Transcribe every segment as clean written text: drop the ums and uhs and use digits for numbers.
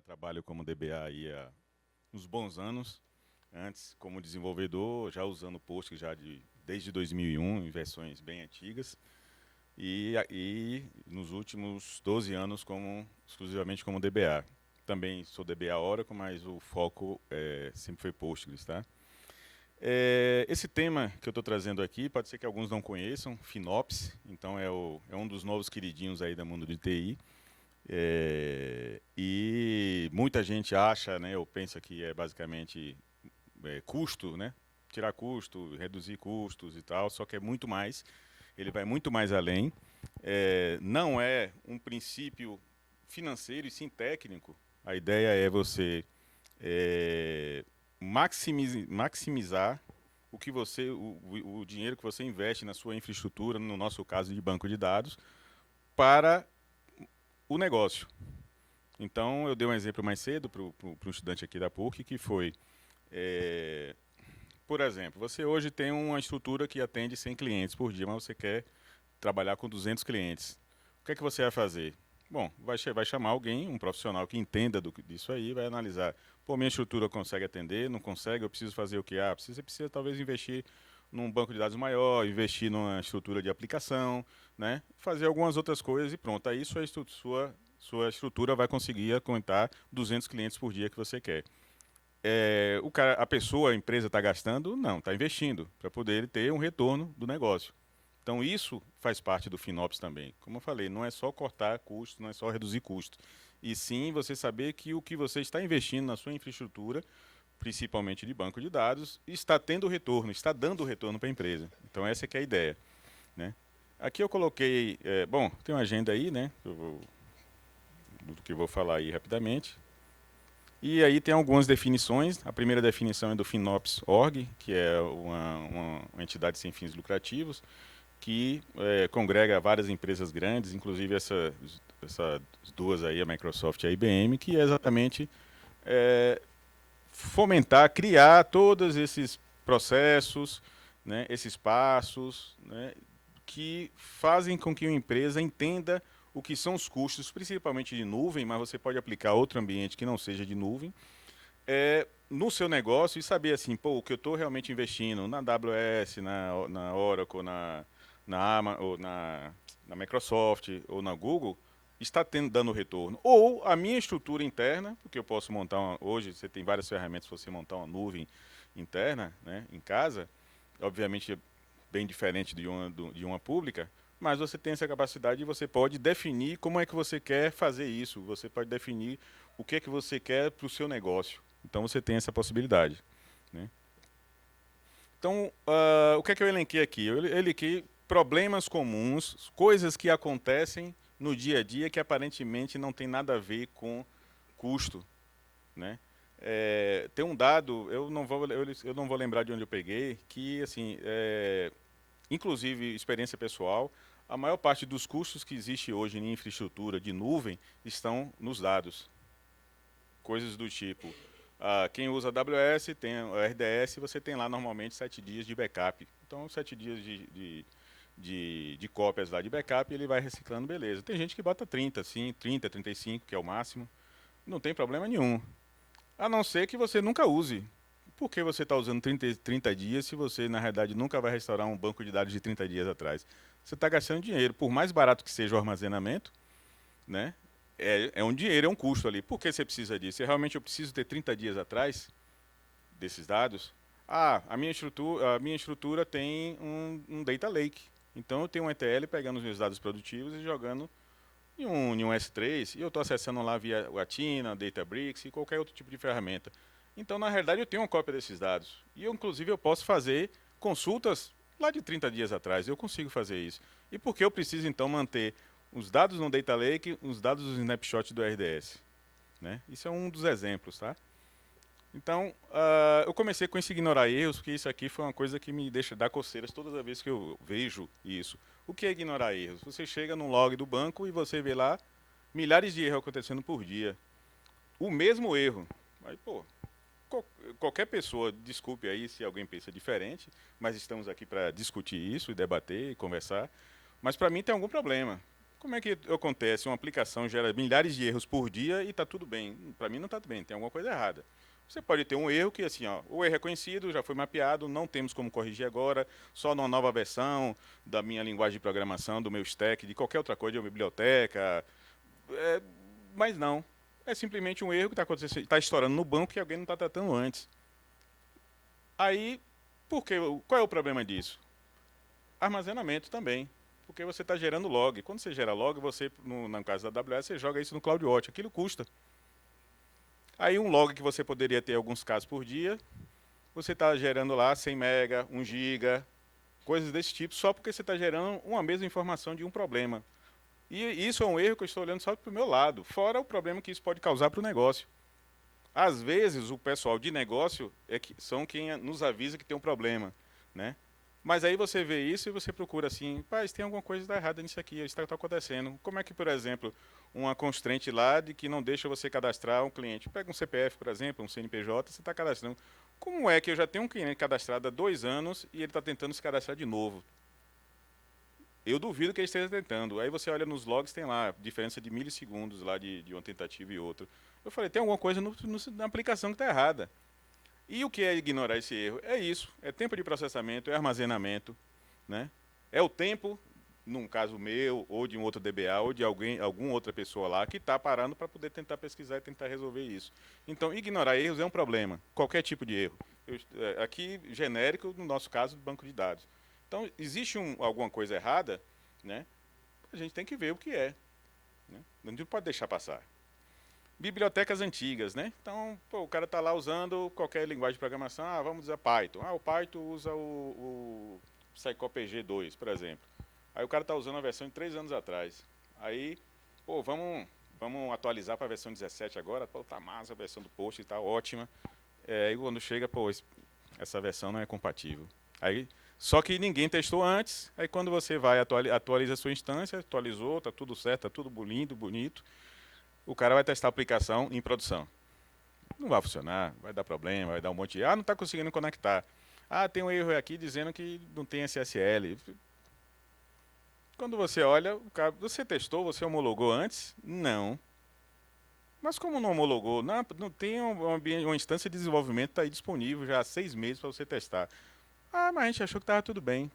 trabalho como DBA aí há uns bons anos. Antes, como desenvolvedor, já usando Postgres desde 2001, em versões bem antigas. E nos últimos 12 anos, exclusivamente como DBA. Também sou DBA Oracle, mas o foco sempre foi Postgres, tá? Esse tema que eu estou trazendo aqui, pode ser que alguns não conheçam, FinOps, então é um dos novos queridinhos aí do mundo de TI. E muita gente acha, né, ou pensa que é basicamente custo, né, tirar custo, reduzir custos e tal, só que é muito mais, ele vai muito mais além. Não é um princípio financeiro e sim técnico. A ideia é você maximizar o dinheiro que você investe na sua infraestrutura, no nosso caso de banco de dados, para o negócio. Então, eu dei um exemplo mais cedo para um estudante aqui da PUC, que foi, por exemplo, você hoje tem uma estrutura que atende 100 clientes por dia, mas você quer trabalhar com 200 clientes. O que é que você vai fazer? Bom, vai chamar alguém, um profissional que entenda disso aí, vai analisar. Pô, minha estrutura consegue atender, não consegue, eu preciso fazer o que? Você precisa talvez investir num banco de dados maior, investir numa estrutura de aplicação, né? Fazer algumas outras coisas e pronto. Aí sua estrutura vai conseguir aguentar 200 clientes por dia que você quer. A empresa está gastando? Não, está investindo para poder ter um retorno do negócio. Então, isso faz parte do FinOps também. Como eu falei, não é só cortar custos, não é só reduzir custos. E sim você saber que o que você está investindo na sua infraestrutura, principalmente de banco de dados, está tendo retorno, está dando retorno para a empresa. Então, essa é que é a ideia, né? Aqui eu coloquei, bom, tem uma agenda aí, né? Do que eu vou falar aí rapidamente. E aí tem algumas definições. A primeira definição é do FinOps.org, que é uma entidade sem fins lucrativos, que congrega várias empresas grandes, inclusive essas duas aí, a Microsoft e a IBM, que é exatamente fomentar, criar todos esses processos, né, esses passos, né, que fazem com que uma empresa entenda o que são os custos, principalmente de nuvem, mas você pode aplicar outro ambiente que não seja de nuvem, no seu negócio e saber assim, pô, o que eu estou realmente investindo na AWS, na Oracle, na Microsoft ou na Google, está dando retorno. Ou a minha estrutura interna, porque eu posso hoje você tem várias ferramentas para você montar uma nuvem interna, né, em casa, obviamente é bem diferente de uma pública, mas você tem essa capacidade e você pode definir como é que você quer fazer isso, você pode definir o que é que você quer para o seu negócio. Então você tem essa possibilidade, né? Então, o que é que eu elenquei aqui? Eu elenquei problemas comuns, coisas que acontecem no dia a dia que aparentemente não tem nada a ver com custo, né? Tem um dado, eu não vou lembrar de onde eu peguei, que assim, inclusive experiência pessoal, a maior parte dos custos que existe hoje em infraestrutura de nuvem estão nos dados. Coisas do tipo, quem usa AWS tem o RDS, você tem lá normalmente 7 dias de backup. Então, 7 dias de cópias lá de backup, ele vai reciclando, beleza. Tem gente que bota 30, sim, 30, 35, que é o máximo. Não tem problema nenhum. A não ser que você nunca use. Por que você está usando 30 dias se você, na realidade, nunca vai restaurar um banco de dados de 30 dias atrás? Você está gastando dinheiro. Por mais barato que seja o armazenamento, né? É um dinheiro, é um custo ali. Por que você precisa disso? Realmente eu preciso ter 30 dias atrás desses dados? A minha estrutura tem um data lake. Então eu tenho um ETL pegando os meus dados produtivos e jogando em um S3, e eu estou acessando lá via o Athena, Databricks e qualquer outro tipo de ferramenta. Então, na realidade, eu tenho uma cópia desses dados. E, inclusive, eu posso fazer consultas lá de 30 dias atrás. Eu consigo fazer isso. E por que eu preciso, então, manter os dados no Data Lake, os dados do snapshot do RDS? Né? Isso é um dos exemplos, tá? Então, eu comecei com esse ignorar erros, porque isso aqui foi uma coisa que me deixa dar coceiras todas as vezes que eu vejo isso. O que é ignorar erros? Você chega no log do banco e você vê lá milhares de erros acontecendo por dia. O mesmo erro. Aí, pô, qualquer pessoa, desculpe aí se alguém pensa diferente, mas estamos aqui para discutir isso e debater e conversar. Mas para mim tem algum problema. Como é que acontece? Uma aplicação gera milhares de erros por dia e está tudo bem. Para mim não está tudo bem, tem alguma coisa errada. Você pode ter um erro que, assim, ó, o erro é conhecido, já foi mapeado, não temos como corrigir agora, só numa nova versão da minha linguagem de programação, do meu stack, de qualquer outra coisa, de uma biblioteca. É, mas não. É simplesmente um erro que está acontecendo, está estourando no banco que alguém não está tratando antes. Aí, por quê? Qual é o problema disso? Armazenamento também. Porque você está gerando log. Quando você gera log, você, no caso da AWS, você joga isso no CloudWatch. Aquilo custa. Aí um log que você poderia ter alguns casos por dia, você está gerando lá 100 mega, 1 giga, coisas desse tipo, só porque você está gerando uma mesma informação de um problema. E isso é um erro que eu estou olhando só para o meu lado, fora o problema que isso pode causar para o negócio. Às vezes, o pessoal de negócio são quem nos avisa que tem um problema, né? Mas aí você vê isso e você procura assim, paz, tem alguma coisa errada nisso aqui, isso está acontecendo. Como é que, por exemplo, uma constraint lá de que não deixa você cadastrar um cliente? Pega um CPF, por exemplo, um CNPJ, você está cadastrando. Como é que eu já tenho um cliente cadastrado há 2 anos e ele está tentando se cadastrar de novo? Eu duvido que ele esteja tentando. Aí você olha nos logs, tem lá diferença de milissegundos lá de uma tentativa e outra. Eu falei, tem alguma coisa na aplicação que está errada. E o que é ignorar esse erro? É isso, é tempo de processamento, é armazenamento, né? É o tempo, num caso meu, ou de um outro DBA, ou de alguma outra pessoa lá, que está parando para poder tentar pesquisar e tentar resolver isso. Então, ignorar erros é um problema, qualquer tipo de erro. Aqui, genérico, no nosso caso, banco de dados. Então, existe alguma coisa errada, né? A gente tem que ver o que é, né? Não pode deixar passar. Bibliotecas antigas, né? Então, pô, o cara está lá usando qualquer linguagem de programação, vamos usar Python. O Python usa o PsychoPG 2, por exemplo. Aí o cara está usando a versão de 3 anos atrás. Aí, pô, vamos atualizar para a versão 17 agora. Pô, tá massa, a versão do post está ótima. E quando chega, pô, essa versão não é compatível. Aí, só que ninguém testou antes. Aí quando você vai atualiza a sua instância, atualizou, tá tudo certo, tá tudo lindo, bonito. O cara vai testar a aplicação em produção. Não vai funcionar, vai dar problema, vai dar um monte de... não está conseguindo conectar. Tem um erro aqui dizendo que não tem SSL. Quando você olha, o cara, você testou, você homologou antes? Não. Mas como não homologou? Não tem uma instância de desenvolvimento tá aí disponível já há 6 meses para você testar. Mas a gente achou que estava tudo bem.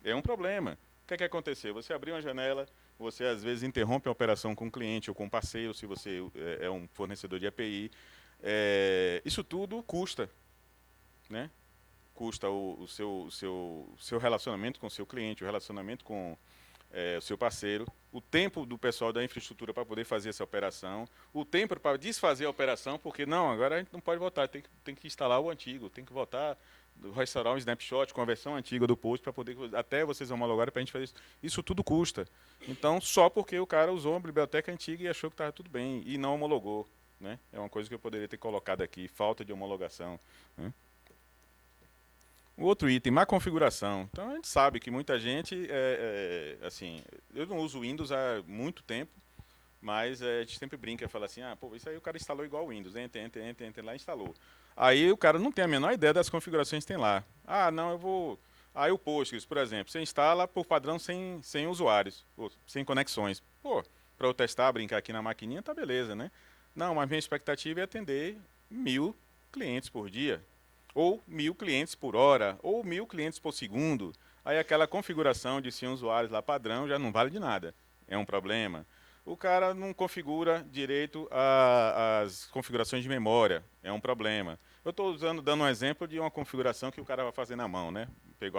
É um problema. O que é que aconteceu? Você abriu uma janela, você às vezes interrompe a operação com o cliente ou com o parceiro, se você é um fornecedor de API. Isso tudo custa, né? Custa o seu relacionamento com o seu cliente, o relacionamento com o seu parceiro, o tempo do pessoal da infraestrutura para poder fazer essa operação, o tempo para desfazer a operação, porque não, agora a gente não pode voltar, tem que instalar o antigo, tem que voltar, restaurar um snapshot com a versão antiga do post para poder, até vocês homologarem para a gente fazer isso. Isso tudo custa. Então, só porque o cara usou uma biblioteca antiga e achou que estava tudo bem e não homologou. Né? É uma coisa que eu poderia ter colocado aqui, falta de homologação. Né? O outro item, má configuração. Então a gente sabe que muita gente, assim, eu não uso Windows há muito tempo, mas a gente sempre brinca e fala assim, pô, isso aí o cara instalou igual o Windows, entra lá e instalou. Aí o cara não tem a menor ideia das configurações que tem lá. Não, eu vou... Aí o Postgres, por exemplo, você instala por padrão sem usuários, sem conexões. Pô, para eu testar, brincar aqui na maquininha, tá beleza, né? Não, mas minha expectativa é atender 1.000 clientes por dia, ou 1.000 clientes por hora, ou 1.000 clientes por segundo. Aí aquela configuração de 100 usuários lá padrão já não vale de nada. É um problema. O cara não configura direito as configurações de memória. É um problema. Eu estou dando um exemplo de uma configuração que o cara vai fazer na mão, né?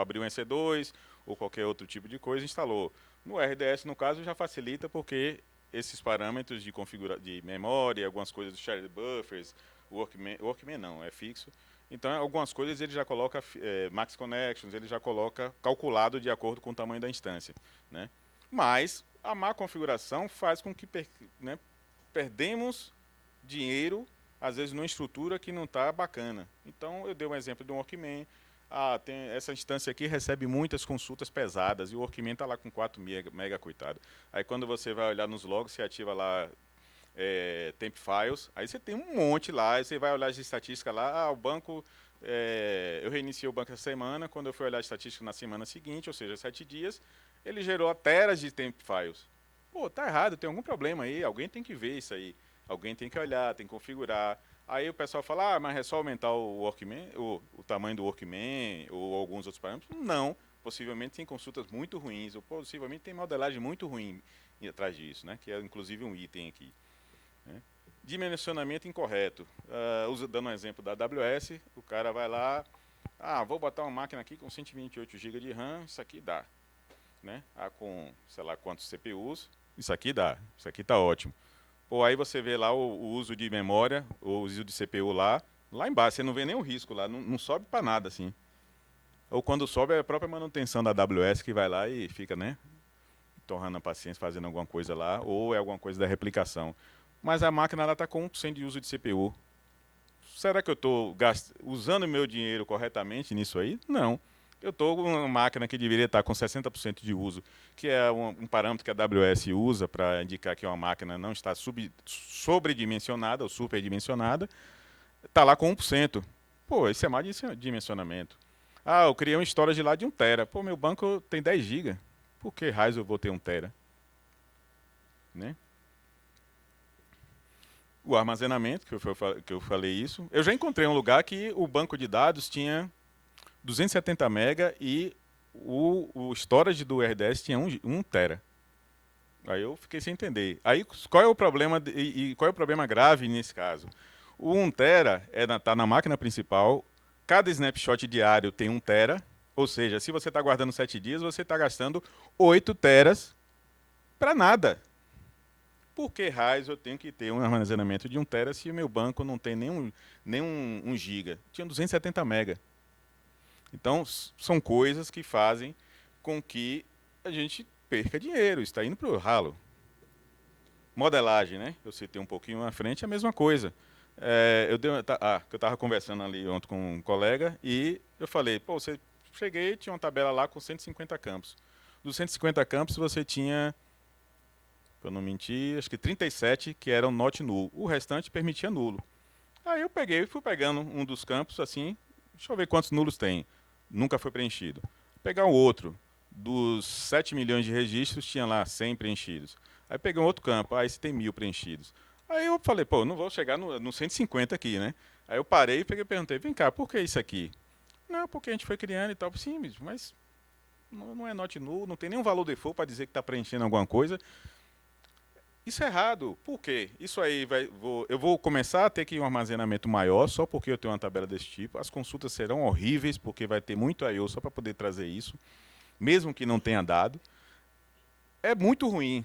Abriu um EC2 ou qualquer outro tipo de coisa e instalou. No RDS, no caso, já facilita porque esses parâmetros de memória, algumas coisas do shared buffers, Workman não, é fixo. Então, algumas coisas ele já coloca max connections, ele já coloca calculado de acordo com o tamanho da instância, né? Mas a má configuração faz com que perdemos dinheiro, às vezes, numa estrutura que não está bacana. Então, eu dei um exemplo de um Workman. Essa instância aqui recebe muitas consultas pesadas e o Workman está lá com 4 mega, coitado. Aí, quando você vai olhar nos logs, você ativa lá temp files, aí você tem um monte lá, aí você vai olhar as estatísticas lá, o banco, eu reiniciei o banco essa semana, quando eu fui olhar a estatística na semana seguinte, ou seja, 7 dias, ele gerou teras de temp files. Pô, tá errado, tem algum problema aí, alguém tem que ver isso aí. Alguém tem que olhar, tem que configurar. Aí o pessoal fala, mas é só aumentar o Workman, o tamanho do Workman ou alguns outros parâmetros. Não, possivelmente tem consultas muito ruins, ou possivelmente tem modelagem muito ruim atrás disso, né? Que é inclusive um item aqui. Né? Dimensionamento incorreto. Dando um exemplo da AWS, o cara vai lá, vou botar uma máquina aqui com 128 GB de RAM, isso aqui dá. Né? Com, sei lá quantos CPUs, isso aqui dá, isso aqui tá ótimo. Ou aí você vê lá o uso de memória, o uso de CPU lá embaixo, você não vê nenhum risco lá, não sobe para nada assim. Ou quando sobe é a própria manutenção da AWS que vai lá e fica, né, torrando a paciência, fazendo alguma coisa lá, ou é alguma coisa da replicação. Mas a máquina ela está com 100 de uso de CPU. Será que eu estou usando meu dinheiro corretamente nisso aí? Não. Eu estou com uma máquina que deveria estar com 60% de uso, que é um parâmetro que a AWS usa para indicar que uma máquina não está sobredimensionada ou superdimensionada, está lá com 1%. Pô, isso é mais dimensionamento. Eu criei uma storage lá de 1 TB. Pô, meu banco tem 10 GB. Por que raios eu vou ter 1 TB? Né? O armazenamento, que eu falei isso. Eu já encontrei um lugar que o banco de dados tinha 270 MB e o storage do RDS tinha 1 TB. Aí eu fiquei sem entender. Aí qual é o problema e qual é o problema grave nesse caso? O 1 TB tá na máquina principal, cada snapshot diário tem 1 TB, ou seja, se você está guardando 7 dias, você está gastando 8 teras para nada. Por que raios eu tenho que ter um armazenamento de 1 TB se o meu banco não tem nem 1 GB? Tinha 270 MB. Então, são coisas que fazem com que a gente perca dinheiro, está indo para o ralo. Modelagem, né? Eu citei um pouquinho na frente, é a mesma coisa. Eu estava conversando ali ontem com um colega e eu falei, pô, cheguei, tinha uma tabela lá com 150 campos. Dos 150 campos, você tinha, para não mentir, acho que 37 que eram not null. O restante permitia nulo. Aí eu peguei e fui pegando um dos campos assim, deixa eu ver quantos nulos tem. Nunca foi preenchido. Pegar um outro, dos 7 milhões de registros, tinha lá 100 preenchidos. Aí peguei um outro campo, esse tem 1.000 preenchidos. Aí eu falei, pô, não vou chegar no 150 aqui, né? Aí eu parei e perguntei, vem cá, por que isso aqui? Não, porque a gente foi criando e tal. Sim, mas não é not null, não tem nenhum valor default para dizer que está preenchendo alguma coisa. Isso é errado. Por quê? Isso aí eu vou começar a ter que ir um armazenamento maior só porque eu tenho uma tabela desse tipo. As consultas serão horríveis porque vai ter muito I/O só para poder trazer isso, mesmo que não tenha dado. É muito ruim,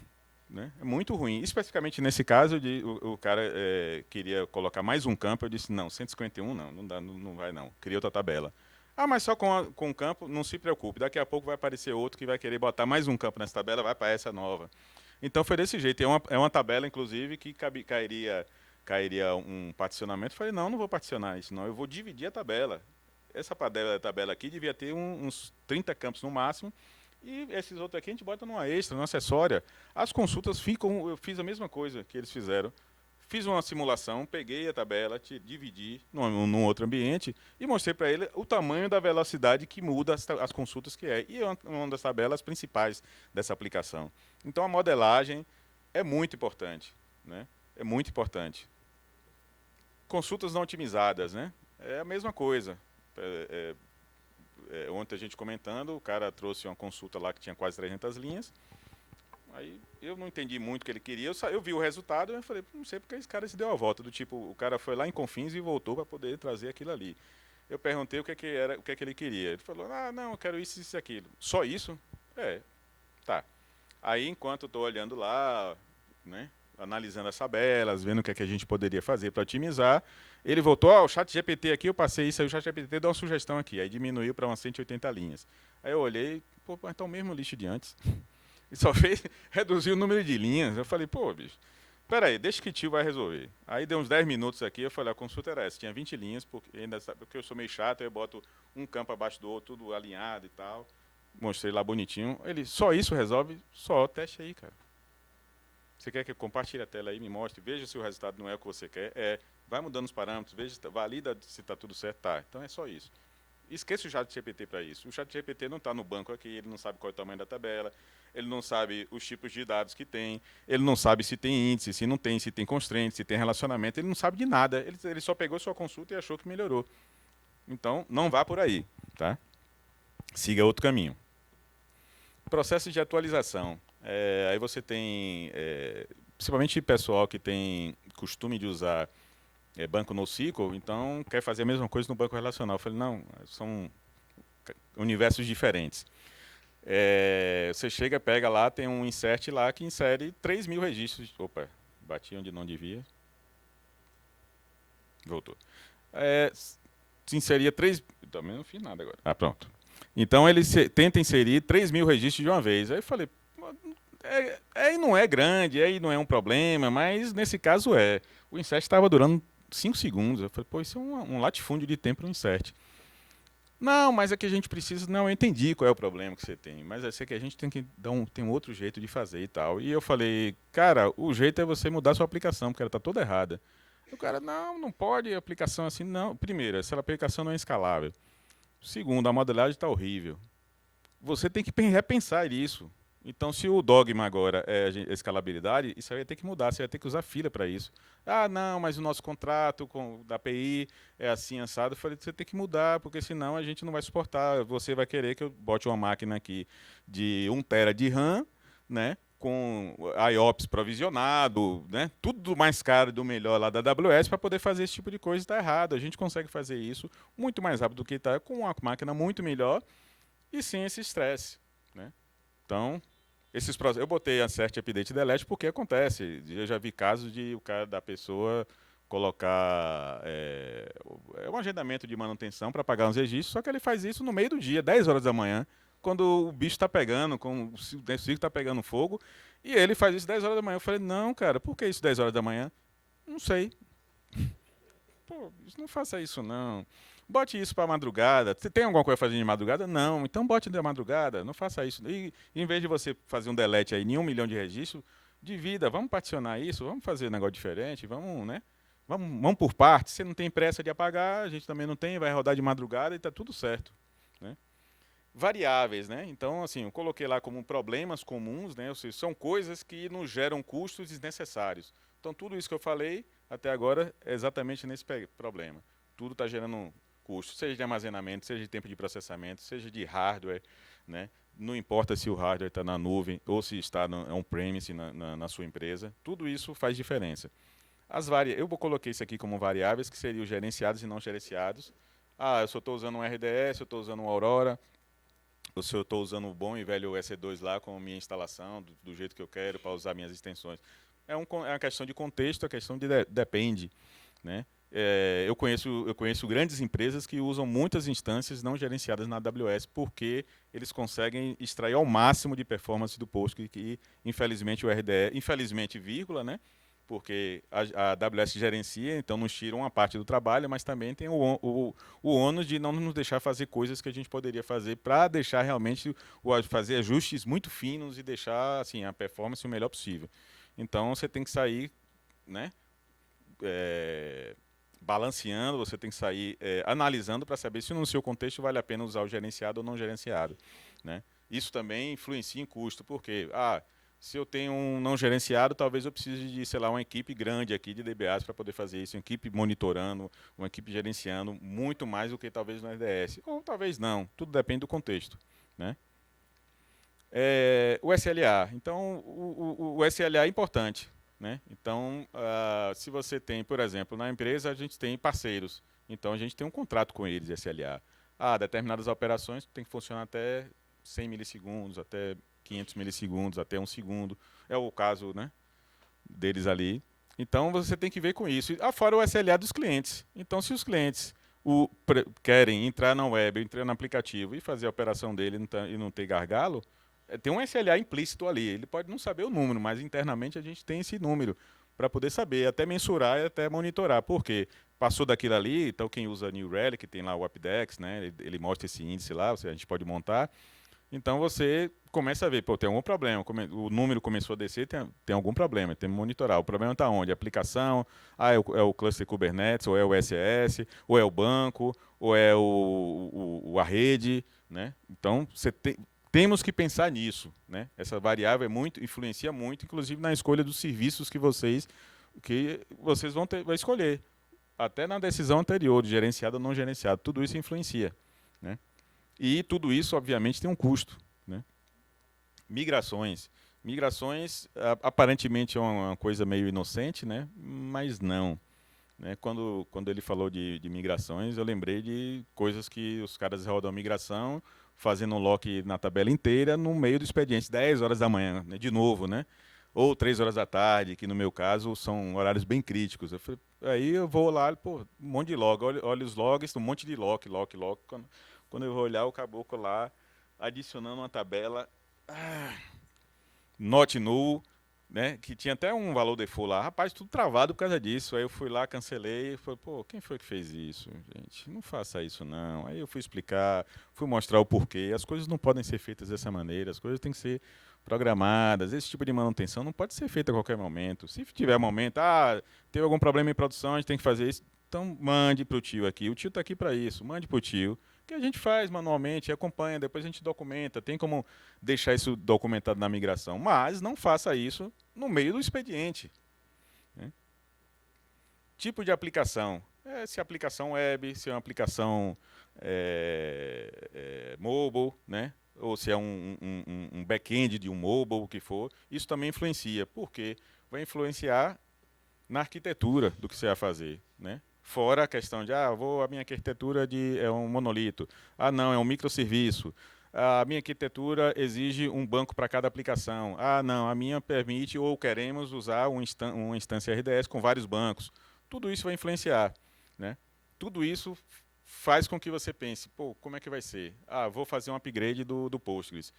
né? É muito ruim. Especificamente nesse caso, o cara queria colocar mais um campo. Eu disse não, 151 não dá, não vai não. Criei outra tabela. Mas só com o campo, não se preocupe. Daqui a pouco vai aparecer outro que vai querer botar mais um campo nessa tabela, vai para essa nova. Então foi desse jeito. É uma tabela, inclusive, que cairia um particionamento. Eu falei, não vou particionar isso, não. Eu vou dividir a tabela. Essa tabela aqui devia ter uns 30 campos no máximo. E esses outros aqui a gente bota numa extra, numa acessória. As consultas ficam. Eu fiz a mesma coisa que eles fizeram. Fiz uma simulação, peguei a tabela, dividi num outro ambiente e mostrei para ele o tamanho da velocidade que muda as consultas que é. E é uma das tabelas principais dessa aplicação. Então a modelagem é muito importante. Né? É muito importante. Consultas não otimizadas, né? É a mesma coisa. Ontem a gente comentando, o cara trouxe uma consulta lá que tinha quase 300 linhas. Aí eu não entendi muito o que ele queria. Eu vi o resultado e falei, não sei porque esse cara se deu a volta. Do tipo, o cara foi lá em Confins e voltou para poder trazer aquilo ali. Eu perguntei o que é que ele queria. Ele falou, não, eu quero isso, isso e aquilo. Só isso? Tá. Aí enquanto eu estou olhando lá, né, analisando as tabelas, vendo o que é que a gente poderia fazer para otimizar, ele voltou, o chat GPT aqui, eu passei isso aí, o chat GPT deu uma sugestão aqui, aí diminuiu para umas 180 linhas. Aí eu olhei, pô, mas tá o mesmo lixo de antes. E só fez reduzir o número de linhas. Eu falei, pô, bicho, peraí, deixa que o tio vai resolver. Aí deu uns 10 minutos aqui, eu falei, a consulta era essa, tinha 20 linhas, porque eu sou meio chato, eu boto um campo abaixo do outro, tudo alinhado e tal. Mostrei lá bonitinho. Ele, só isso resolve? Só, teste aí, cara. Você quer que eu compartilhe a tela aí, me mostre, veja se o resultado não é o que você quer. Vai mudando os parâmetros, veja, valida se está tudo certo, tá. Então é só isso. Esqueça o chat GPT para isso. O chat GPT não está no banco aqui, ele não sabe qual é o tamanho da tabela, ele não sabe os tipos de dados que tem, ele não sabe se tem índice, se não tem, se tem constraint, se tem relacionamento, ele não sabe de nada. Ele só pegou sua consulta e achou que melhorou. Então, não vá por aí, tá? Siga outro caminho. Processo de atualização. Aí você tem, principalmente pessoal que tem costume de usar banco NoSQL, então quer fazer a mesma coisa no banco relacional. Eu falei, não, são universos diferentes. Você chega, pega lá, tem um insert lá que insere 3.000 registros. Opa, bati onde não devia. Voltou. Se inseria 3... Também não fiz nada agora. Ah, pronto. Então ele tenta inserir 3.000 registros de uma vez. Aí eu falei, aí não é grande, aí não é um problema, mas nesse caso é. O insert estava durando 5 segundos. Eu falei, pô, isso é um latifúndio de tempo no insert. Não, mas é que a gente precisa... Não, eu entendi qual é o problema que você tem, mas é que a gente tem que tem um outro jeito de fazer e tal. E eu falei, cara, o jeito é você mudar a sua aplicação, porque ela está toda errada. O cara, não pode aplicação assim, não. Primeiro, essa aplicação não é escalável. Segundo, a modelagem está horrível. Você tem que repensar isso. Então, se o dogma agora é a escalabilidade, isso aí vai ter que mudar, você vai ter que usar fila para isso. Ah, não, mas o nosso contrato da API é assim, assado. Eu falei, você tem que mudar, porque senão a gente não vai suportar. Você vai querer que eu bote uma máquina aqui de 1 tera de RAM, né, com IOPS provisionado, né, tudo mais caro do melhor lá da AWS para poder fazer esse tipo de coisa. Está errado. A gente consegue fazer isso muito mais rápido do que está, com uma máquina muito melhor e sem esse estresse, né? Então, eu botei Insert Update Delete porque acontece. Eu já vi casos de o cara da pessoa colocar um agendamento de manutenção para pagar uns registros, só que ele faz isso no meio do dia, 10 horas da manhã, quando o bicho está pegando, o ciclo está pegando fogo, e ele faz isso 10 horas da manhã. Eu falei, não, cara, por que isso 10 horas da manhã? Não sei. Pô, não faça isso não. Bote isso para madrugada. Você tem alguma coisa a fazer de madrugada? Não. Então bote de madrugada. Não faça isso. E em vez de você fazer um delete aí em 1 milhão de registros, divida. Vamos particionar isso. Vamos fazer um negócio diferente. Vamos, né? Vamos por partes. Você não tem pressa de apagar, a gente também não tem. Vai rodar de madrugada e está tudo certo, né? Variáveis, né? Então, assim, eu coloquei lá como problemas comuns, né? Ou seja, são coisas que nos geram custos desnecessários. Então, tudo isso que eu falei até agora é exatamente nesse problema. Tudo está gerando custo, seja de armazenamento, seja de tempo de processamento, seja de hardware, né? Não importa se o hardware está na nuvem ou se está on-premise na sua empresa, tudo isso faz diferença. Eu coloquei isso aqui como variáveis que seriam gerenciados e não gerenciados. Ah, eu só estou usando um RDS, eu estou usando um Aurora, ou se eu estou usando o bom e velho EC2 lá com minha instalação, do jeito que eu quero, para usar minhas extensões. É uma questão de contexto, a questão de depende, né? Eu conheço grandes empresas que usam muitas instâncias não gerenciadas na AWS porque eles conseguem extrair ao máximo de performance do Postgre que infelizmente o RDE, infelizmente vírgula, né? Porque a AWS gerencia, então nos tira uma parte do trabalho, mas também tem o ônus de não nos deixar fazer coisas que a gente poderia fazer para deixar realmente fazer ajustes muito finos e deixar assim a performance o melhor possível. Então você tem que sair, né? Balanceando, você tem que sair analisando para saber se no seu contexto vale a pena usar o gerenciado ou não gerenciado, né? Isso também influencia em custo, porque se eu tenho um não gerenciado, talvez eu precise de, sei lá, uma equipe grande aqui de DBAs para poder fazer isso, uma equipe monitorando, uma equipe gerenciando, muito mais do que talvez no RDS, ou talvez não, tudo depende do contexto, né? O SLA, então o SLA é importante, né? Então, se você tem, por exemplo, na empresa a gente tem parceiros, então a gente tem um contrato com eles, SLA. Determinadas operações tem que funcionar até 100 milissegundos, até 500 milissegundos, até 1 segundo. É o caso, né, deles ali. Então, você tem que ver com isso. Fora o SLA dos clientes. Então, se os clientes querem entrar na web, entrar no aplicativo e fazer a operação dele e não ter gargalo, tem um SLA implícito ali. Ele pode não saber o número, mas internamente a gente tem esse número para poder saber, até mensurar e até monitorar. Por quê? Passou daquilo ali, então quem usa New Relic, tem lá o Apdex, né? Ele mostra esse índice lá, a gente pode montar. Então você começa a ver, pô, tem algum problema, o número começou a descer, tem algum problema, tem que monitorar. O problema está onde? A aplicação, é o cluster Kubernetes, ou é o SS, ou é o banco, ou é a rede, né? Então temos que pensar nisso, né? Essa variável influencia muito, inclusive na escolha dos serviços que vocês vai escolher. Até na decisão anterior, de gerenciado ou não gerenciado, tudo isso influencia, né? E tudo isso, obviamente, tem um custo, né? Migrações. Migrações, aparentemente é uma coisa meio inocente, né? Mas não. Né? Quando ele falou de migrações, eu lembrei de coisas que os caras rodam migração, fazendo um lock na tabela inteira, no meio do expediente, 10 horas da manhã, né? De novo, né? Ou 3 horas da tarde, que no meu caso são horários bem críticos. Aí eu vou lá, pô, um monte de log, olha os logs, um monte de lock. Quando eu vou olhar o caboclo lá, adicionando uma tabela, not null, né? Que tinha até um valor default lá. Rapaz, tudo travado por causa disso. Aí eu fui lá, cancelei, e falei, pô, quem foi que fez isso, gente? Não faça isso, não. Aí eu fui explicar, fui mostrar o porquê. As coisas não podem ser feitas dessa maneira, as coisas têm que ser programadas. Esse tipo de manutenção não pode ser feita a qualquer momento. Se tiver momento, teve algum problema em produção, a gente tem que fazer isso. Então mande para o tio aqui. O tio está aqui para isso. Mande para o tio. Que a gente faz manualmente, acompanha, depois a gente documenta. Tem como deixar isso documentado na migração, mas não faça isso no meio do expediente. Né? Tipo de aplicação. Se é aplicação web, se é uma aplicação mobile, né? Ou se é um back-end de um mobile, o que for, isso também influencia. Por quê? Vai influenciar na arquitetura do que você vai fazer. Né? Fora a questão de, a minha arquitetura é um monolito. Não, é um microserviço. A minha arquitetura exige um banco para cada aplicação. Não, a minha permite ou queremos usar uma instância RDS com vários bancos. Tudo isso vai influenciar. Né? Tudo isso faz com que você pense, pô, como é que vai ser? Vou fazer um upgrade do Postgres.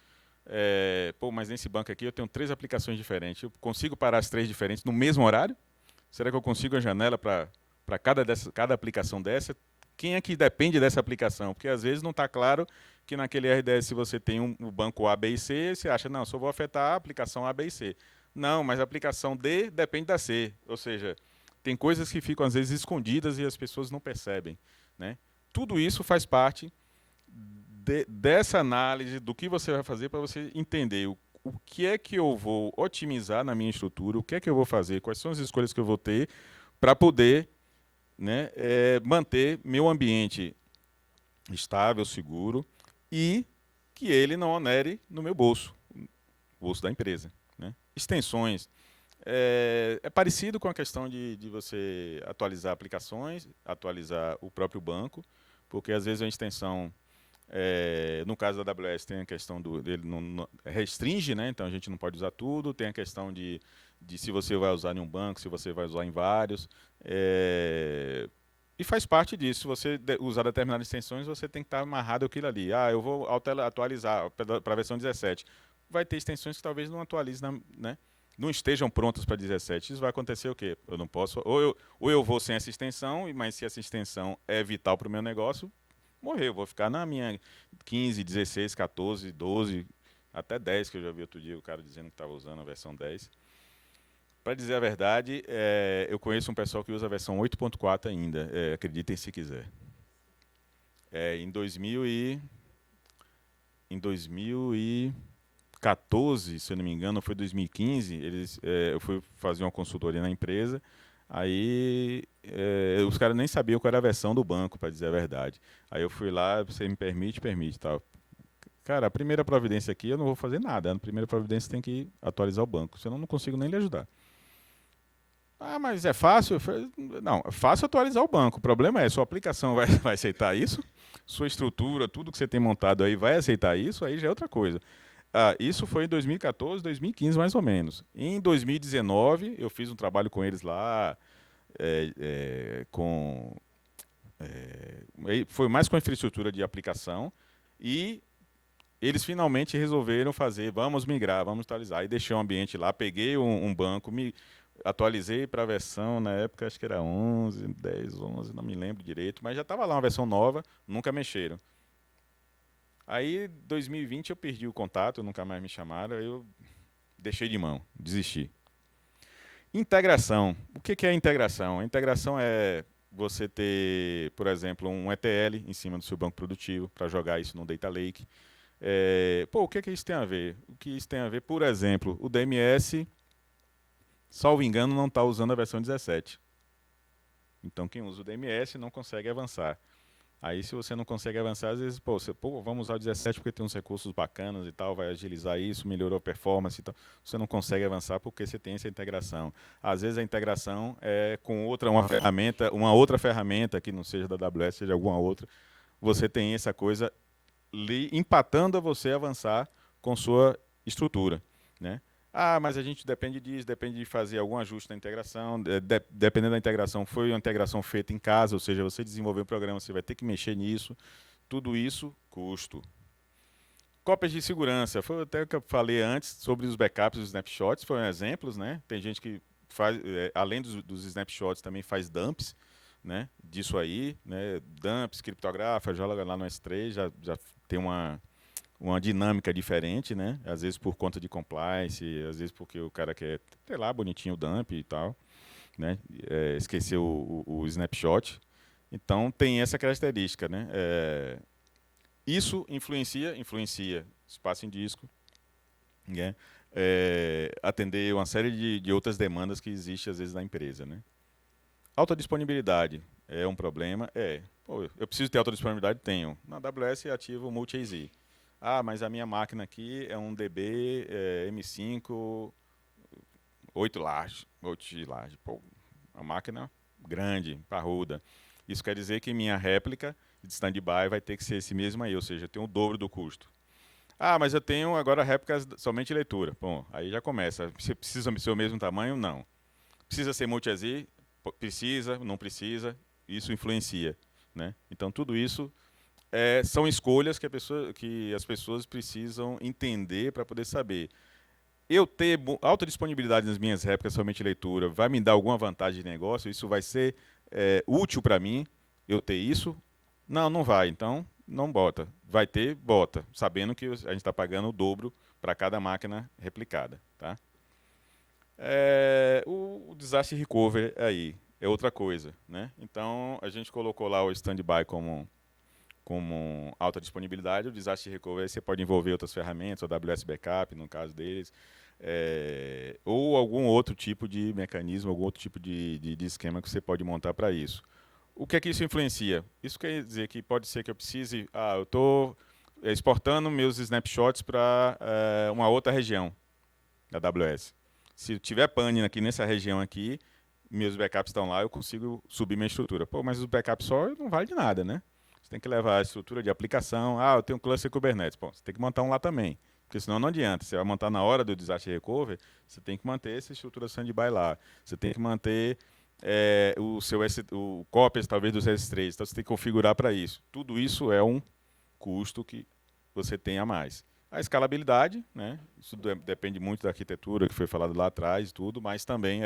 Mas nesse banco aqui eu tenho 3 aplicações diferentes. Eu consigo parar as 3 diferentes no mesmo horário? Será que eu consigo a janela para cada aplicação dessa? Quem é que depende dessa aplicação? Porque às vezes não está claro que naquele RDS, se você tem um banco A, B e C, você acha, não, só vou afetar a aplicação A, B e C. Não, mas a aplicação D depende da C. Ou seja, tem coisas que ficam às vezes escondidas e as pessoas não percebem. Né? Tudo isso faz parte dessa análise do que você vai fazer para você entender o que é que eu vou otimizar na minha estrutura, o que é que eu vou fazer, quais são as escolhas que eu vou ter para poder, né, manter meu ambiente estável, seguro e que ele não onere no meu bolso, bolso da empresa. Né? Extensões. É parecido com a questão de você atualizar aplicações, atualizar o próprio banco, porque às vezes a extensão, no caso da AWS, tem a questão dele não restringe, né? Então a gente não pode usar tudo, tem a questão de se você vai usar em um banco, se você vai usar em vários. E faz parte disso. Se você usar determinadas extensões, você tem que estar amarrado àquilo ali. Eu vou atualizar para a versão 17. Vai ter extensões que talvez não atualize, né? Não estejam prontas para 17. Isso vai acontecer o quê? Eu não posso. Ou eu vou sem essa extensão, mas se essa extensão é vital para o meu negócio, morreu. Vou ficar na minha 15, 16, 14, 12, até 10, que eu já vi outro dia o cara dizendo que estava usando a versão 10. Para dizer a verdade, eu conheço um pessoal que usa a versão 8.4 ainda, acreditem se quiser. Em 2014, se eu não me engano, foi 2015, eu fui fazer uma consultoria na empresa, aí os caras nem sabiam qual era a versão do banco, para dizer a verdade. Aí eu fui lá, você me permite, tal. Cara, a primeira providência aqui eu não vou fazer nada, a primeira providência tem que atualizar o banco, senão eu não consigo nem lhe ajudar. Mas é fácil? Não, é fácil atualizar o banco. O problema é, sua aplicação vai aceitar isso? Sua estrutura, tudo que você tem montado aí vai aceitar isso? Aí já é outra coisa. Isso foi em 2014, 2015 mais ou menos. Em 2019, eu fiz um trabalho com eles lá, foi mais com infraestrutura de aplicação, e eles finalmente resolveram fazer, vamos migrar, vamos atualizar. Aí deixei o ambiente lá, peguei um banco, atualizei para a versão, na época acho que era 11, 10, 11, não me lembro direito, mas já estava lá uma versão nova, nunca mexeram. Aí, 2020, eu perdi o contato, nunca mais me chamaram, aí eu deixei de mão, desisti. Integração. O que é integração? A integração é você ter, por exemplo, um ETL em cima do seu banco produtivo para jogar isso no Data Lake. O que isso tem a ver? O que isso tem a ver, por exemplo, o DMS, salvo engano, não está usando a versão 17. Então, quem usa o DMS não consegue avançar. Aí, se você não consegue avançar, às vezes, vamos usar o 17 porque tem uns recursos bacanas e tal, vai agilizar isso, melhorou a performance e tal. Você não consegue avançar porque você tem essa integração. Às vezes, a integração é com uma outra ferramenta que não seja da AWS, seja alguma outra. Você tem essa coisa empatando a você avançar com sua estrutura, né? Mas a gente depende disso, depende de fazer algum ajuste na integração. Dependendo da integração, foi uma integração feita em casa, ou seja, você desenvolveu um programa, você vai ter que mexer nisso. Tudo isso, custo. Cópias de segurança, foi até o que eu falei antes sobre os backups e os snapshots, foram exemplos, né? Tem gente que faz, além dos snapshots, também faz dumps, né? Disso aí, né? Dumps, criptografa, joga lá no S3, já tem uma dinâmica diferente, né? Às vezes por conta de compliance, às vezes porque o cara quer ter lá bonitinho o dump e tal, né? Esqueceu o snapshot. Então tem essa característica, né? Isso influencia espaço em disco, né? Atender uma série de outras demandas que existem às vezes na empresa, né? Alta disponibilidade é um problema? Eu preciso ter alta disponibilidade? Tenho. Na AWS ativo multi-AZ. Mas a minha máquina aqui é um DB M5 8 large. 8 large. Uma máquina grande, parruda. Isso quer dizer que minha réplica de standby vai ter que ser esse mesmo aí, ou seja, eu tenho o dobro do custo. Mas eu tenho agora réplicas somente leitura. Bom, aí já começa. Você precisa ser o mesmo tamanho? Não. Precisa ser multi-AZ? Precisa, não precisa. Isso influencia, né? Então, tudo isso são escolhas que as pessoas precisam entender para poder saber. Eu ter alta disponibilidade nas minhas réplicas somente leitura vai me dar alguma vantagem de negócio? Isso vai ser útil para mim, eu ter isso? Não, não vai. Então, não bota. Vai ter, bota. Sabendo que a gente está pagando o dobro para cada máquina replicada. Tá? O disaster recovery aí é outra coisa. Né? Então, a gente colocou lá o standby como alta disponibilidade. O disaster recovery você pode envolver outras ferramentas, o AWS Backup, no caso deles, ou algum outro tipo de mecanismo, algum outro tipo de esquema que você pode montar para isso. O que é que isso influencia? Isso quer dizer que pode ser que eu precise... eu estou exportando meus snapshots para uma outra região da AWS. Se tiver pane aqui nessa região aqui, meus backups estão lá, eu consigo subir minha estrutura. Mas os backups só não vale de nada, né? Você tem que levar a estrutura de aplicação. Eu tenho um cluster Kubernetes. Você tem que montar um lá também. Porque senão não adianta. Você vai montar na hora do disaster recovery, você tem que manter essa estrutura standby lá. Você tem que manter o cópias, talvez, dos S3. Então, você tem que configurar para isso. Tudo isso é um custo que você tem a mais. A escalabilidade, né? Isso depende muito da arquitetura que foi falado lá atrás e tudo, mas também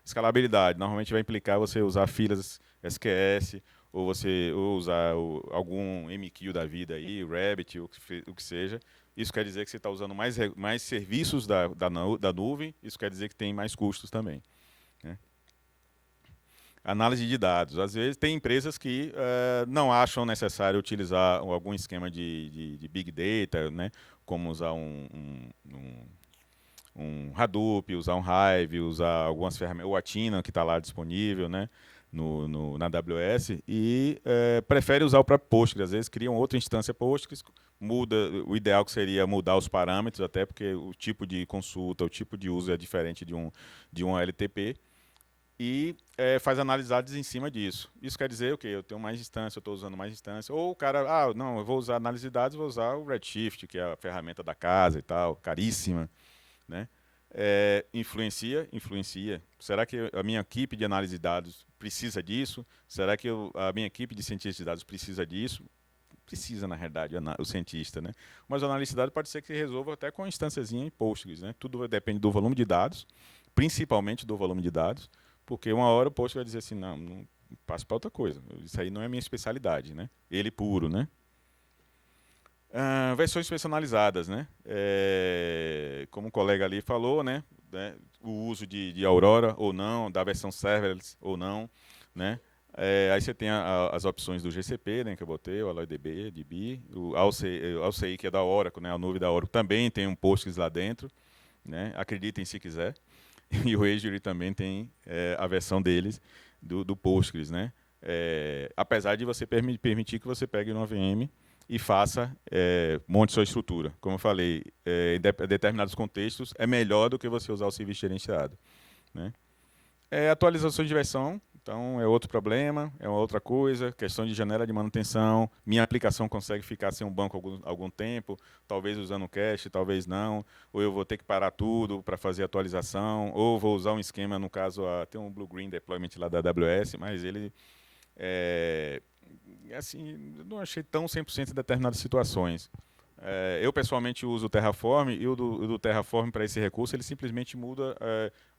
escalabilidade. Normalmente vai implicar você usar filas SQS ou você usar algum MQ da vida aí, Rabbit, o que seja. Isso quer dizer que você está usando mais serviços da nuvem, isso quer dizer que tem mais custos também. Né? Análise de dados. Às vezes tem empresas que não acham necessário utilizar algum esquema de Big Data, né? Como usar um Hadoop, usar um Hive, usar algumas ferramentas, o Athena que está lá disponível, né? Na AWS, e prefere usar o próprio Postgres. Às vezes criam outra instância Postgres, o ideal que seria mudar os parâmetros, até porque o tipo de consulta, o tipo de uso é diferente de um LTP, e faz analisados em cima disso. Isso quer dizer o quê? Eu tenho mais instância, eu estou usando mais instância. Ou o cara, não, eu vou usar análise de dados, vou usar o Redshift, que é a ferramenta da casa e tal, caríssima, né? Influencia. Será que a minha equipe de análise de dados precisa disso? Será que a minha equipe de cientistas de dados precisa disso? Precisa, na realidade, o cientista, né? Mas o analista de dados pode ser que resolva até com uma instânciazinha em Postgres, né? Tudo depende do volume de dados, principalmente do volume de dados, porque uma hora o Postgres vai dizer assim, não passo para outra coisa. Isso aí não é minha especialidade, né? Ele puro, né? Versões personalizadas, né? Como o colega ali falou, né? O uso de Aurora ou não, da versão serverless ou não, né? Aí você tem as opções do GCP, né, que eu botei, o AlloyDB, DB, o AlCI, que é da Oracle, né? A nuvem da Oracle também tem um Postgres lá dentro, né? Acreditem se quiser. E o Azure também tem a versão deles do Postgres, né? Apesar de você permitir que você pegue uma VM e faça, monte sua estrutura. Como eu falei, em determinados contextos é melhor do que você usar o serviço gerenciado, né? Atualização de versão, então é outro problema, é uma outra coisa, questão de janela de manutenção, minha aplicação consegue ficar sem um banco algum tempo, talvez usando cache, talvez não, ou eu vou ter que parar tudo para fazer atualização, ou vou usar um esquema, no caso, tem um Blue Green Deployment lá da AWS, mas ele assim, não achei tão 100% em determinadas situações. Eu pessoalmente uso o Terraform e o do Terraform para esse recurso ele simplesmente muda,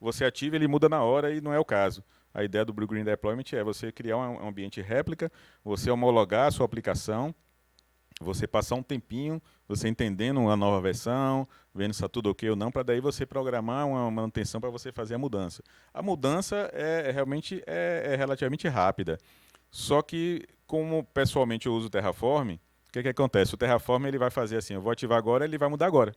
você ativa ele muda na hora e não é o caso. A ideia do Blue Green Deployment é você criar um ambiente réplica, você homologar a sua aplicação, você passar um tempinho, você entendendo uma nova versão, vendo se está tudo ok ou não, para daí você programar uma manutenção para você fazer a mudança. A mudança realmente relativamente rápida. Só que, como pessoalmente eu uso o Terraform, o que acontece? O Terraform ele vai fazer assim, eu vou ativar agora, ele vai mudar agora.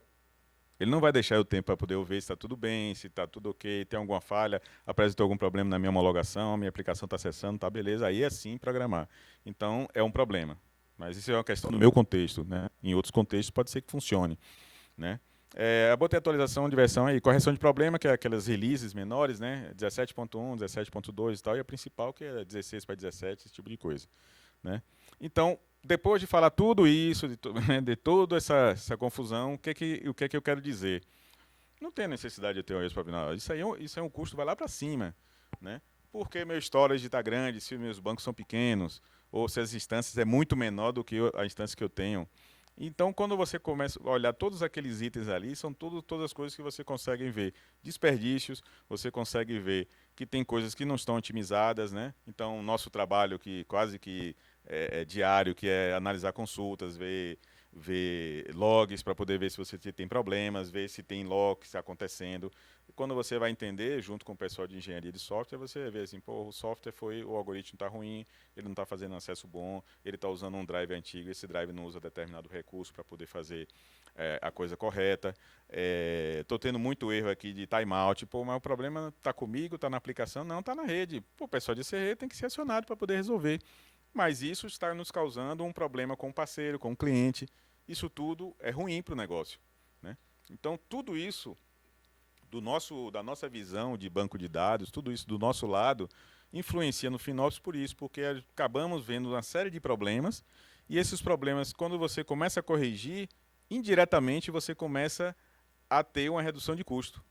Ele não vai deixar o tempo para poder eu ver se está tudo bem, se está tudo ok, tem alguma falha, apresentou algum problema na minha homologação, minha aplicação está acessando, tá beleza, aí é sim programar. Então, é um problema. Mas isso é uma questão do meu contexto, né? Em outros contextos pode ser que funcione, né? Eu botei atualização de versão aí, correção de problema, que é aquelas releases menores, né? 17.1, 17.2 e tal, e a principal que é 16 para 17, esse tipo de coisa, né? Então, depois de falar tudo isso, de toda essa confusão, o que eu quero dizer? Não tem necessidade de ter um para final. Isso é um custo, vai lá para cima, né? Porque meu storage está grande, se meus bancos são pequenos, ou se as instâncias é muito menor do que a instância que eu tenho. Então, quando você começa a olhar todos aqueles itens ali, são todas as coisas que você consegue ver. Desperdícios, você consegue ver que tem coisas que não estão otimizadas, né? Então, o nosso trabalho que quase que é diário, que é analisar consultas, ver logs para poder ver se você tem problemas, ver se tem logs acontecendo. E quando você vai entender, junto com o pessoal de engenharia de software, você vê assim, pô, o algoritmo está ruim, ele não está fazendo acesso bom, ele está usando um drive antigo, esse drive não usa determinado recurso para poder fazer a coisa correta. Estou tendo muito erro aqui de timeout, pô, mas o problema está comigo, está na aplicação, não, está na rede. Pô, o pessoal de CRE tem que ser acionado para poder resolver. Mas isso está nos causando um problema com o parceiro, com o cliente. Isso tudo é ruim para o negócio, né? Então, tudo isso da nossa visão de banco de dados, tudo isso do nosso lado, influencia no FinOps por isso, porque acabamos vendo uma série de problemas e esses problemas, quando você começa a corrigir, indiretamente você começa a ter uma redução de custo,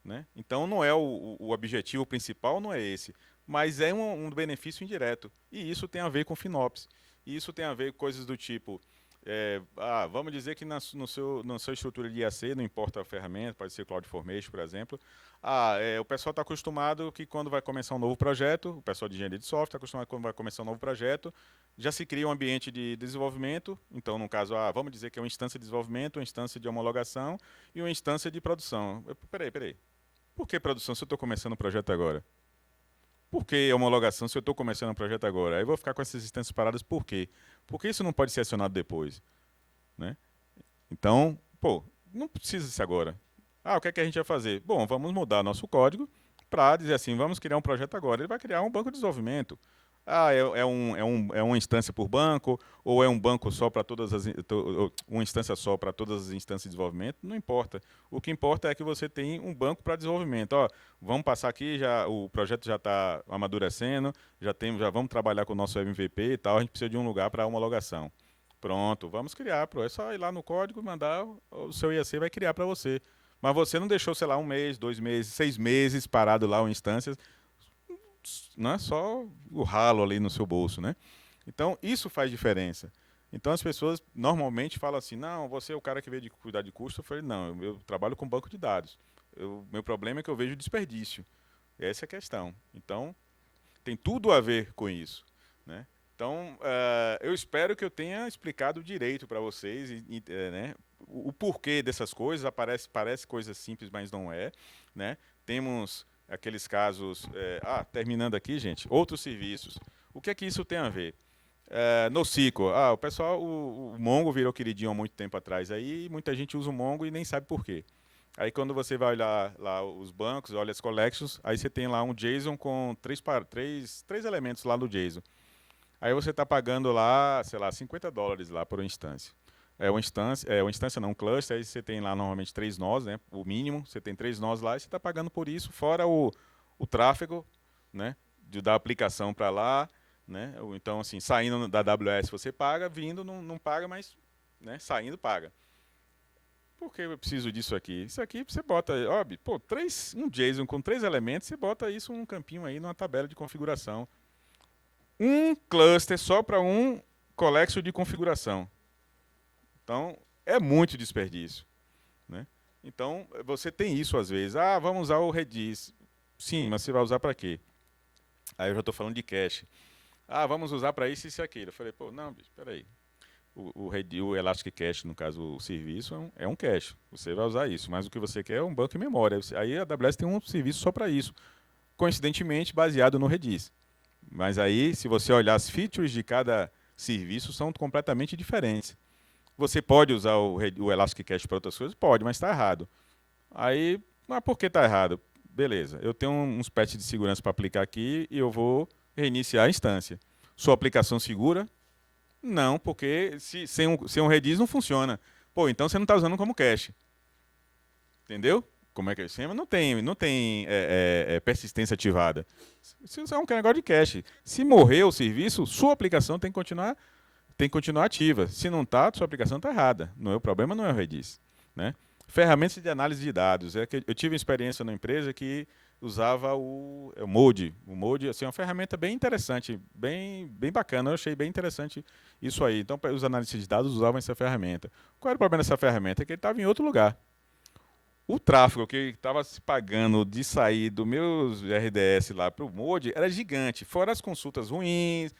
né? Então, não é o objetivo principal, não é esse, mas é um benefício indireto. E isso tem a ver com FinOps. E isso tem a ver com coisas do tipo, vamos dizer que na sua estrutura de IAC, não importa a ferramenta, pode ser CloudFormation, por exemplo, o pessoal está acostumado que quando vai começar um novo projeto, o pessoal de engenharia de software está acostumado que quando vai começar um novo projeto, já se cria um ambiente de desenvolvimento, então no caso, vamos dizer que é uma instância de desenvolvimento, uma instância de homologação e uma instância de produção. Peraí. Por que produção se eu estou começando um projeto agora? Por que homologação se eu estou começando um projeto agora? Aí eu vou ficar com essas instâncias paradas por quê? Porque isso não pode ser acionado depois, né? Então, pô, não precisa ser agora. O que é que a gente vai fazer? Bom, vamos mudar nosso código para dizer assim, vamos criar um projeto agora. Ele vai criar um banco de desenvolvimento. É uma instância por banco, ou é um banco só para uma instância só para todas as instâncias de desenvolvimento, não importa. O que importa é que você tem um banco para desenvolvimento. Vamos passar aqui, o projeto já está amadurecendo, já vamos trabalhar com o nosso MVP e tal, a gente precisa de um lugar para homologação. Pronto, vamos criar. É só ir lá no código, mandar, o seu IAC vai criar para você. Mas você não deixou, sei lá, 1 mês, 2 meses, 6 meses parado lá, uma instância, não é só o ralo ali no seu bolso, né? Então, isso faz diferença. Então, as pessoas normalmente falam assim, não, você é o cara que veio de cuidar de custo. Eu falei, não, eu trabalho com banco de dados. Meu problema é que eu vejo desperdício. Essa é a questão. Então, tem tudo a ver com isso, né? Então, eu espero que eu tenha explicado direito para vocês, né, o porquê dessas coisas. Parece coisa simples, mas não é, né? Temos aqueles casos. Terminando aqui, gente, outros serviços. O que é que isso tem a ver? NoSQL. O pessoal, o Mongo virou queridinho há muito tempo atrás aí, e muita gente usa o Mongo e nem sabe por quê. Aí quando você vai olhar lá os bancos, olha as collections, aí você tem lá um JSON com três elementos lá no JSON. Aí você está pagando lá, sei lá, US$ 50 lá por uma instância. Uma instância não, um cluster, aí você tem lá normalmente 3 nós, né? O mínimo, você tem 3 nós lá e você está pagando por isso, fora o tráfego, né? Da aplicação para lá, né? Então, assim, saindo da AWS você paga, vindo não paga, mas, né? Saindo paga. Por que eu preciso disso aqui? Isso aqui você bota, um JSON com 3 elementos, você bota isso num campinho aí, numa tabela de configuração. Um cluster só para um colexo de configuração. Então, é muito desperdício, né? Então, você tem isso às vezes. Vamos usar o Redis. Sim, mas você vai usar para quê? Aí eu já estou falando de cache. Vamos usar para isso e isso e aquilo. Eu falei, não, bicho, peraí. O Elastic Cache, no caso, o serviço, é um cache. Você vai usar isso, mas o que você quer é um banco de memória. Aí a AWS tem um serviço só para isso. Coincidentemente, baseado no Redis. Mas aí, se você olhar as features de cada serviço, são completamente diferentes. Você pode usar o Elastic Cache para outras coisas? Pode, mas está errado. Aí, mas por que está errado? Beleza, eu tenho uns patches de segurança para aplicar aqui e eu vou reiniciar a instância. Sua aplicação segura? Não, porque sem um Redis não funciona. Então você não está usando como cache. Entendeu? Como é que ele chama? Não tem persistência ativada. Isso é um negócio de cache. Se morrer o serviço, sua aplicação tem que continuar ativa. Se não está, sua aplicação está errada. O problema não é o Redis, né? Ferramentas de análise de dados. Eu tive uma experiência numa empresa que usava o Mode. O Mode assim, é uma ferramenta bem interessante, bem bacana. Eu achei bem interessante isso aí. Então, os analistas de dados usavam essa ferramenta. Qual era o problema dessa ferramenta? É que ele estava em outro lugar. O tráfego que estava se pagando de sair do meus RDS lá para o Mode era gigante. Fora as consultas ruins,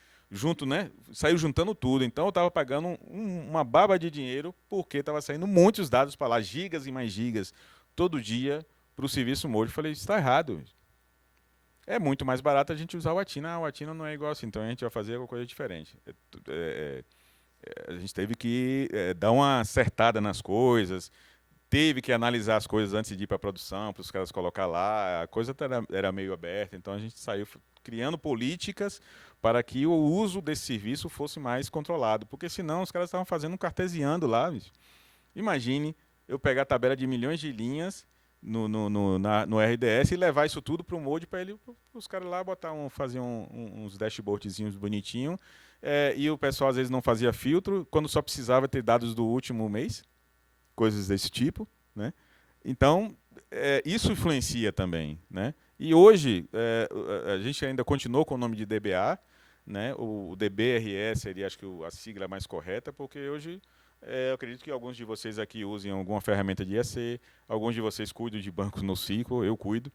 né? Saiu juntando tudo. Então eu estava pagando uma baba de dinheiro porque estava saindo muitos dados para lá, gigas e mais gigas, todo dia para o serviço Mode. Eu falei, isso está errado. É muito mais barato a gente usar o Atina. O Atina não é igual assim, então a gente vai fazer alguma coisa diferente. A gente teve que dar uma acertada nas coisas, teve que analisar as coisas antes de ir para a produção, para os caras colocar lá. A coisa era meio aberta, então a gente saiu criando políticas para que o uso desse serviço fosse mais controlado, porque senão os caras estavam fazendo um cartesiando lá. Bicho. Imagine eu pegar a tabela de milhões de linhas no RDS e levar isso tudo para o Mode para os caras lá fazer uns dashboardzinhos bonitinhos, e o pessoal às vezes não fazia filtro, quando só precisava ter dados do último mês, coisas desse tipo, né? Então, isso influencia também, né? E hoje, a gente ainda continuou com o nome de DBA, né? O DBRS seria, acho que a sigla mais correta, porque hoje eu acredito que alguns de vocês aqui usem alguma ferramenta de IAC, alguns de vocês cuidam de bancos NoSQL, eu cuido,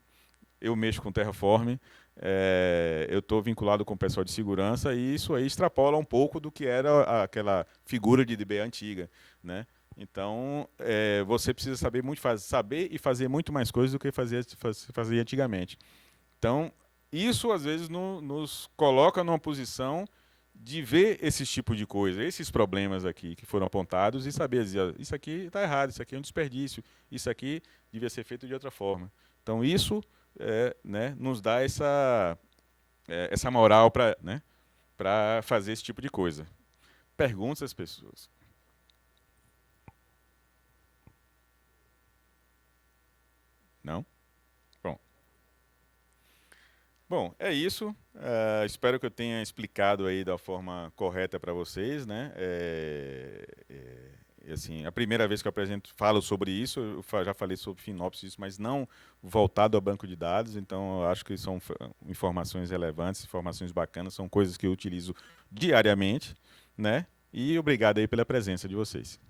eu mexo com Terraform, eu estou vinculado com o pessoal de segurança e isso aí extrapola um pouco do que era aquela figura de DBA antiga, né? Então, você precisa saber e fazer muito mais coisas do que fazia antigamente. Então, isso às vezes nos coloca numa posição de ver esse tipo de coisa, esses problemas aqui que foram apontados e saber dizer, isso aqui está errado, isso aqui é um desperdício, isso aqui devia ser feito de outra forma. Então, isso né, nos dá essa moral para, né, fazer esse tipo de coisa. Perguntas às pessoas. Não? Bom, é isso. Espero que eu tenha explicado aí da forma correta para vocês, né? Assim, a primeira vez que eu falo sobre isso, eu já falei sobre FinOps, mas não voltado ao banco de dados, então eu acho que são informações relevantes, informações bacanas, são coisas que eu utilizo diariamente, né? E obrigado aí pela presença de vocês.